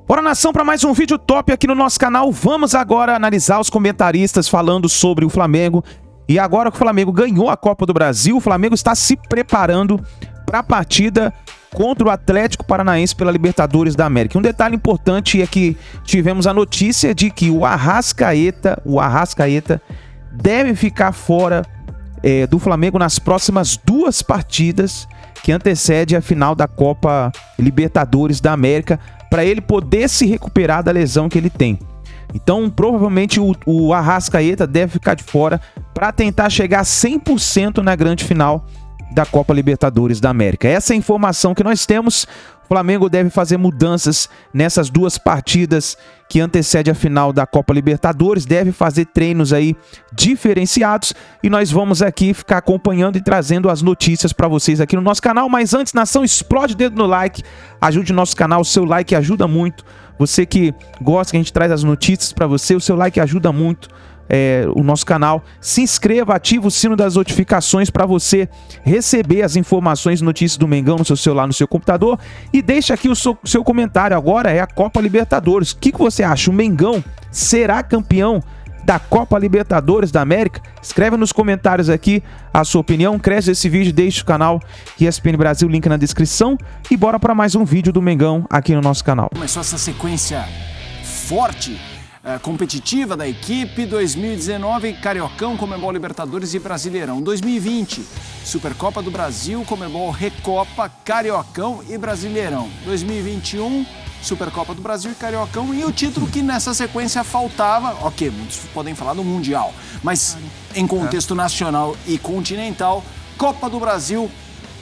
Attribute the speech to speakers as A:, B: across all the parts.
A: Bora, nação, para mais um vídeo top aqui no nosso canal. Vamos agora analisar os comentaristas falando sobre o Flamengo. E agora que o Flamengo ganhou a Copa do Brasil, o Flamengo está se preparando para a partida contra o Atlético Paranaense pela Libertadores da América. Um detalhe importante é que tivemos a notícia de que o Arrascaeta deve ficar fora do Flamengo nas próximas 2 partidas que antecede a final da Copa Libertadores da América, para ele poder se recuperar da lesão que ele tem. Então, provavelmente o Arrascaeta deve ficar de fora para tentar chegar a 100% na grande final da Copa Libertadores da América. Essa é a informação que nós temos. O Flamengo deve fazer mudanças nessas 2 partidas que antecedem a final da Copa Libertadores, deve fazer treinos aí diferenciados e nós vamos aqui ficar acompanhando e trazendo as notícias para vocês aqui no nosso canal. Mas antes, nação, explode o dedo no like, ajude o nosso canal, o seu like ajuda muito. Você que gosta que a gente traz as notícias para você, o seu like ajuda muito o nosso canal. Se inscreva, ativa o sino das notificações para você receber as informações e notícias do Mengão no seu celular, no seu computador. E deixa aqui o seu comentário. Agora é a Copa Libertadores. O que você acha? O Mengão será campeão da Copa Libertadores da América? Escreve nos comentários aqui a sua opinião. Cresce esse vídeo, deixe o canal ESPN Brasil, link na descrição. E bora para mais um vídeo do Mengão aqui no nosso canal.
B: Começou essa sequência forte, competitiva da equipe. 2019, Cariocão, Conmebol Libertadores e Brasileirão. 2020, Supercopa do Brasil, Conmebol Recopa, Cariocão e Brasileirão. 2021, Supercopa do Brasil e Cariocão, e o título que nessa sequência faltava, ok, muitos podem falar do Mundial, mas em contexto nacional e continental, Copa do Brasil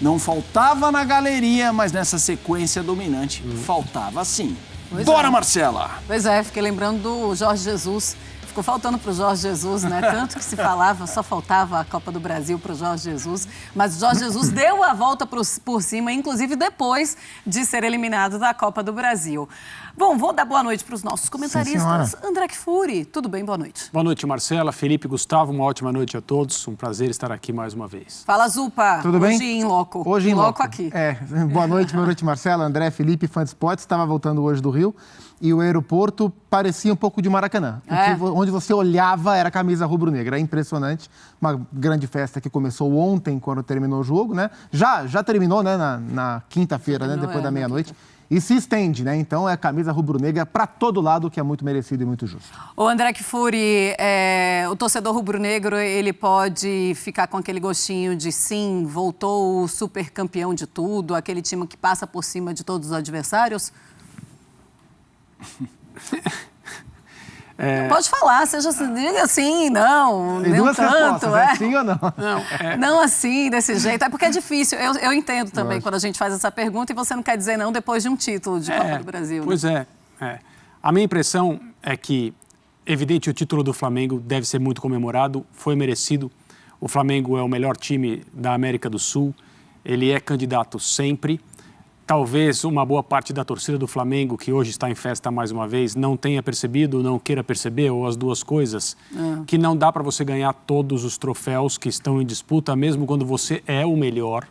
B: não faltava na galeria, mas nessa sequência dominante faltava sim. Bora, Marcela!
C: Pois é, fiquei lembrando do Jorge Jesus. Ficou faltando para o Jorge Jesus, né? Tanto que se falava, só faltava a Copa do Brasil para o Jorge Jesus. Mas o Jorge Jesus deu a volta por cima, inclusive depois de ser eliminado da Copa do Brasil. Bom, vou dar boa noite para os nossos comentaristas. Sim, André Kfouri, tudo bem? Boa noite.
D: Boa noite, Marcela, Felipe, Gustavo, uma ótima noite a todos. Um prazer estar aqui mais uma vez.
C: Fala, Zupa.
E: Tudo bem?
C: Hoje em loco.
E: Hoje em loco
C: aqui.
E: Boa noite, Marcela, André, Felipe, fã de esportes. Estava voltando hoje do Rio e o aeroporto parecia um pouco de Maracanã. Onde você olhava era a camisa rubro-negra. É impressionante. Uma grande festa que começou ontem, quando terminou o jogo, né? Já terminou, né? Na quinta-feira, né? Depois da meia-noite. E se estende, né? Então é a camisa rubro-negra para todo lado, que é muito merecido e muito justo.
C: O André Kfouri, o torcedor rubro-negro, ele pode ficar com aquele gostinho de sim, voltou o super campeão de tudo, aquele time que passa por cima de todos os adversários? Pode falar, seja assim, diga assim, não,
E: tem
C: nem
E: duas
C: tanto.
E: respostas, sim ou não?
C: Não assim, desse jeito. É porque é difícil. Eu entendo também quando a gente faz essa pergunta e você não quer dizer não depois de um título de Copa do Brasil.
D: Pois
C: né?
D: A minha impressão é que, evidente, o título do Flamengo deve ser muito comemorado, foi merecido. O Flamengo é o melhor time da América do Sul, ele é candidato sempre. Talvez uma boa parte da torcida do Flamengo, que hoje está em festa mais uma vez, não tenha percebido, não queira perceber, ou as duas coisas, que não dá para você ganhar todos os troféus que estão em disputa, mesmo quando você é o melhor.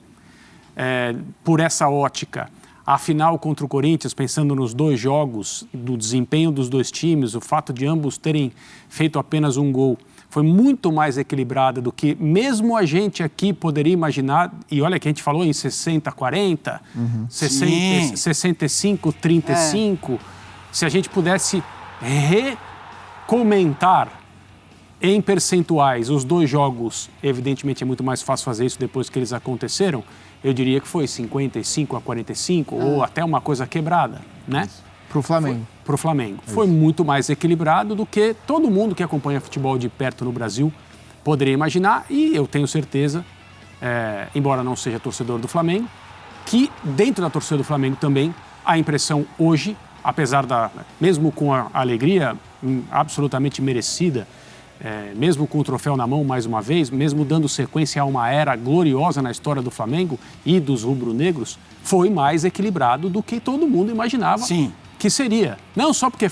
D: Por essa ótica, a final contra o Corinthians, pensando nos 2 jogos, do desempenho dos 2 times, o fato de ambos terem feito apenas um gol, foi muito mais equilibrada do que mesmo a gente aqui poderia imaginar. E olha que a gente falou em 60-40, 65-35. Se a gente pudesse recomentar em percentuais os 2 jogos, evidentemente é muito mais fácil fazer isso depois que eles aconteceram, eu diria que foi 55-45 ou até uma coisa quebrada, né?
E: Para o Flamengo.
D: Para o Flamengo. Foi muito mais equilibrado do que todo mundo que acompanha futebol de perto no Brasil poderia imaginar. E eu tenho certeza, embora não seja torcedor do Flamengo, que dentro da torcida do Flamengo também, a impressão hoje, apesar mesmo com a alegria absolutamente merecida, mesmo com o troféu na mão mais uma vez, mesmo dando sequência a uma era gloriosa na história do Flamengo e dos rubro-negros, foi mais equilibrado do que todo mundo imaginava.
B: Sim.
D: Que seria. Não só porque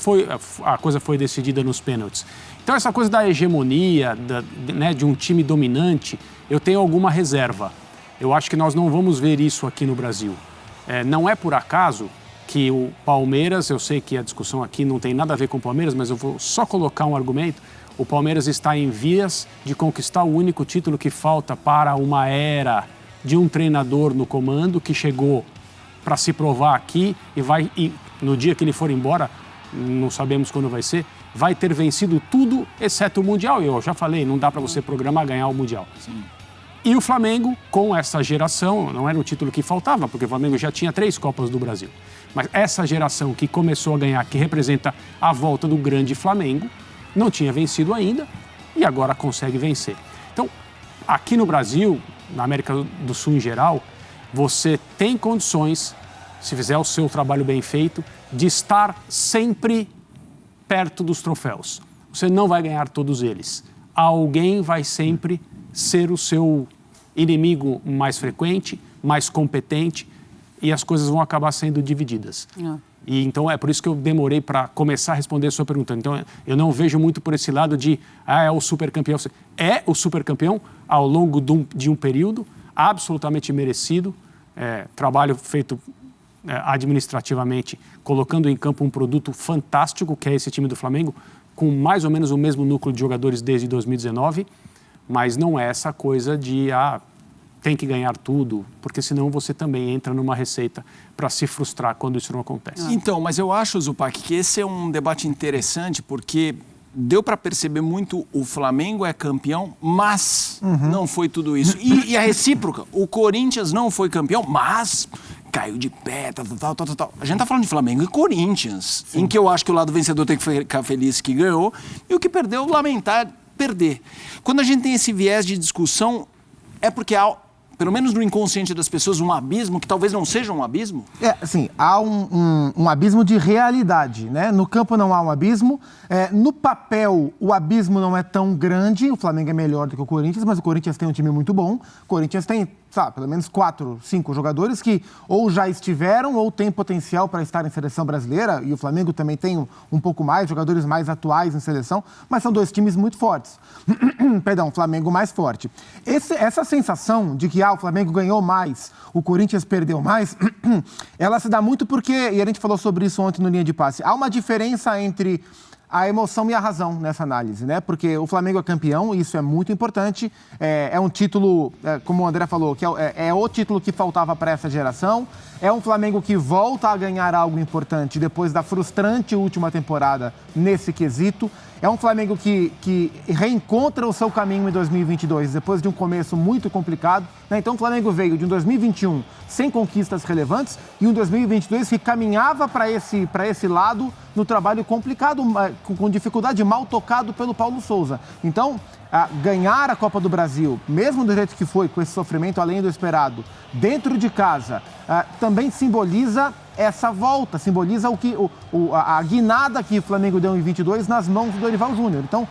D: a coisa foi decidida nos pênaltis. Então, essa coisa da hegemonia, de um time dominante, eu tenho alguma reserva. Eu acho que nós não vamos ver isso aqui no Brasil. Não é por acaso que o Palmeiras, eu sei que a discussão aqui não tem nada a ver com o Palmeiras, mas eu vou só colocar um argumento. O Palmeiras está em vias de conquistar o único título que falta para uma era de um treinador no comando que chegou para se provar aqui e no dia que ele for embora, não sabemos quando vai ser, vai ter vencido tudo, exceto o Mundial. E eu já falei, não dá para você programar ganhar o Mundial.
B: Sim.
D: E o Flamengo, com essa geração, não era o título que faltava, porque o Flamengo já tinha 3 Copas do Brasil. Mas essa geração que começou a ganhar, que representa a volta do grande Flamengo, não tinha vencido ainda e agora consegue vencer. Então, aqui no Brasil, na América do Sul em geral, você tem condições, se fizer o seu trabalho bem feito, de estar sempre perto dos troféus. Você não vai ganhar todos eles. Alguém vai sempre ser o seu inimigo mais frequente, mais competente, e as coisas vão acabar sendo divididas. E então é por isso que eu demorei para começar a responder a sua pergunta. Então eu não vejo muito por esse lado de é o supercampeão. É o supercampeão ao longo de um período absolutamente merecido, trabalho feito administrativamente, colocando em campo um produto fantástico, que é esse time do Flamengo, com mais ou menos o mesmo núcleo de jogadores desde 2019, mas não é essa coisa de tem que ganhar tudo, porque senão você também entra numa receita para se frustrar quando isso não acontece.
B: Então, mas eu acho, Zupac, que esse é um debate interessante, porque deu para perceber muito o Flamengo é campeão, mas não foi tudo isso. E a recíproca, o Corinthians não foi campeão, mas caiu de pé, tal. A gente tá falando de Flamengo e Corinthians, em que eu acho que o lado vencedor tem que ficar feliz que ganhou, e o que perdeu, lamentar perder. Quando a gente tem esse viés de discussão, é porque há, pelo menos no inconsciente das pessoas, um abismo que talvez não seja um abismo?
E: Assim, há um abismo de realidade, né? No campo não há um abismo. No papel, o abismo não é tão grande. O Flamengo é melhor do que o Corinthians, mas o Corinthians tem um time muito bom. O Corinthians tem, pelo menos 4, 5 jogadores que ou já estiveram ou têm potencial para estar em seleção brasileira. E o Flamengo também tem um pouco mais, jogadores mais atuais em seleção. Mas são 2 times muito fortes. Perdão, Flamengo mais forte. Essa sensação de que o Flamengo ganhou mais, o Corinthians perdeu mais, ela se dá muito porque, e a gente falou sobre isso ontem no Linha de Passe, há uma diferença entre a emoção e a razão nessa análise, né? Porque o Flamengo é campeão, e isso é muito importante. É um título, como o André falou, que é o título que faltava para essa geração. É um Flamengo que volta a ganhar algo importante depois da frustrante última temporada nesse quesito. É um Flamengo que reencontra o seu caminho em 2022, depois de um começo muito complicado, né? Então o Flamengo veio de um 2021 sem conquistas relevantes e um 2022 que caminhava para esse lado no trabalho complicado, com dificuldade, mal tocado pelo Paulo Souza. Então, ganhar a Copa do Brasil, mesmo do jeito que foi, com esse sofrimento além do esperado, dentro de casa, também simboliza essa volta, simboliza a guinada que o Flamengo deu em 22 nas mãos do Dorival Júnior. Então,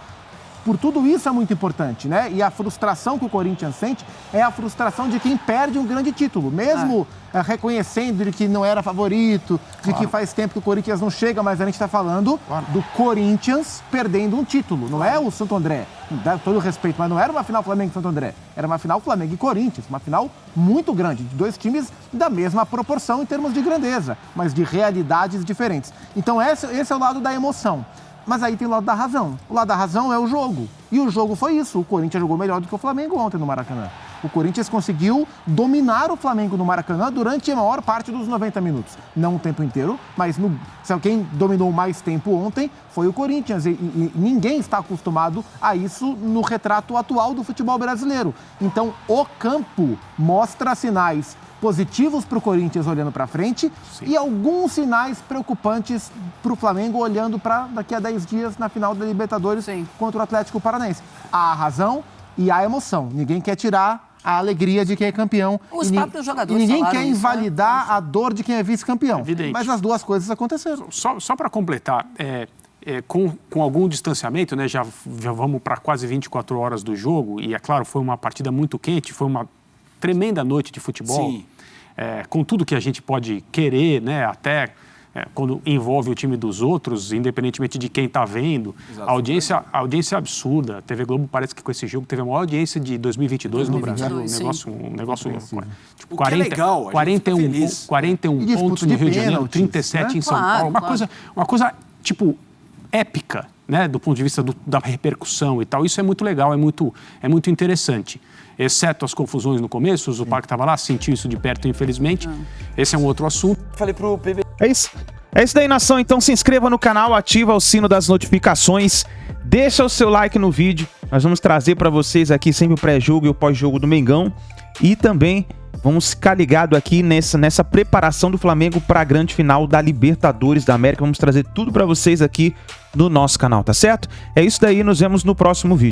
E: por tudo isso é muito importante, né? E a frustração que o Corinthians sente é a frustração de quem perde um grande título, mesmo reconhecendo de que não era favorito, de que faz tempo que o Corinthians não chega, mas a gente está falando do Corinthians perdendo um título, não é o Santo André. Dá todo o respeito, mas não era uma final Flamengo e Santo André, era uma final Flamengo e Corinthians, uma final muito grande, de 2 times da mesma proporção em termos de grandeza, mas de realidades diferentes. Então esse é o lado da emoção. Mas aí tem o lado da razão. O lado da razão é o jogo. E o jogo foi isso. O Corinthians jogou melhor do que o Flamengo ontem no Maracanã. O Corinthians conseguiu dominar o Flamengo no Maracanã durante a maior parte dos 90 minutos. Não o tempo inteiro, mas quem dominou mais tempo ontem foi o Corinthians. E ninguém está acostumado a isso no retrato atual do futebol brasileiro. Então, o campo mostra sinais positivos para o Corinthians olhando para frente. Sim. E alguns sinais preocupantes para o Flamengo olhando para daqui a 10 dias na final da Libertadores. Sim. Contra o Atlético Paranaense. A razão e a emoção. Ninguém quer tirar a alegria de quem é campeão.
C: Os próprios jogadores
E: e ninguém quer
C: isso,
E: invalidar a dor de quem é vice-campeão.
D: Evidente.
E: Mas as duas coisas aconteceram.
D: Só para completar, com algum distanciamento, né, já vamos para quase 24 horas do jogo, e é claro, foi uma partida muito quente, foi uma tremenda noite de futebol. Sim. Com tudo que a gente pode querer, né, até quando envolve o time dos outros, independentemente de quem está vendo, a audiência é absurda. A TV Globo parece que com esse jogo teve a maior audiência de 2022 no Brasil. Um negócio tipo, 41 pontos no Rio de Janeiro, 37 em São Paulo. Uma coisa tipo épica, né, do ponto de vista da repercussão e tal. Isso é muito legal, é muito interessante. Exceto as confusões no começo, o Zupac estava lá, sentiu isso de perto, infelizmente. Esse é um outro assunto.
F: Falei pro PV.
A: É isso daí, nação. Então se inscreva no canal, ativa o sino das notificações, deixa o seu like no vídeo. Nós vamos trazer para vocês aqui sempre o pré-jogo e o pós-jogo do Mengão. E também vamos ficar ligado aqui nessa preparação do Flamengo para a grande final da Libertadores da América. Vamos trazer tudo para vocês aqui no nosso canal, tá certo? É isso daí, nos vemos no próximo vídeo.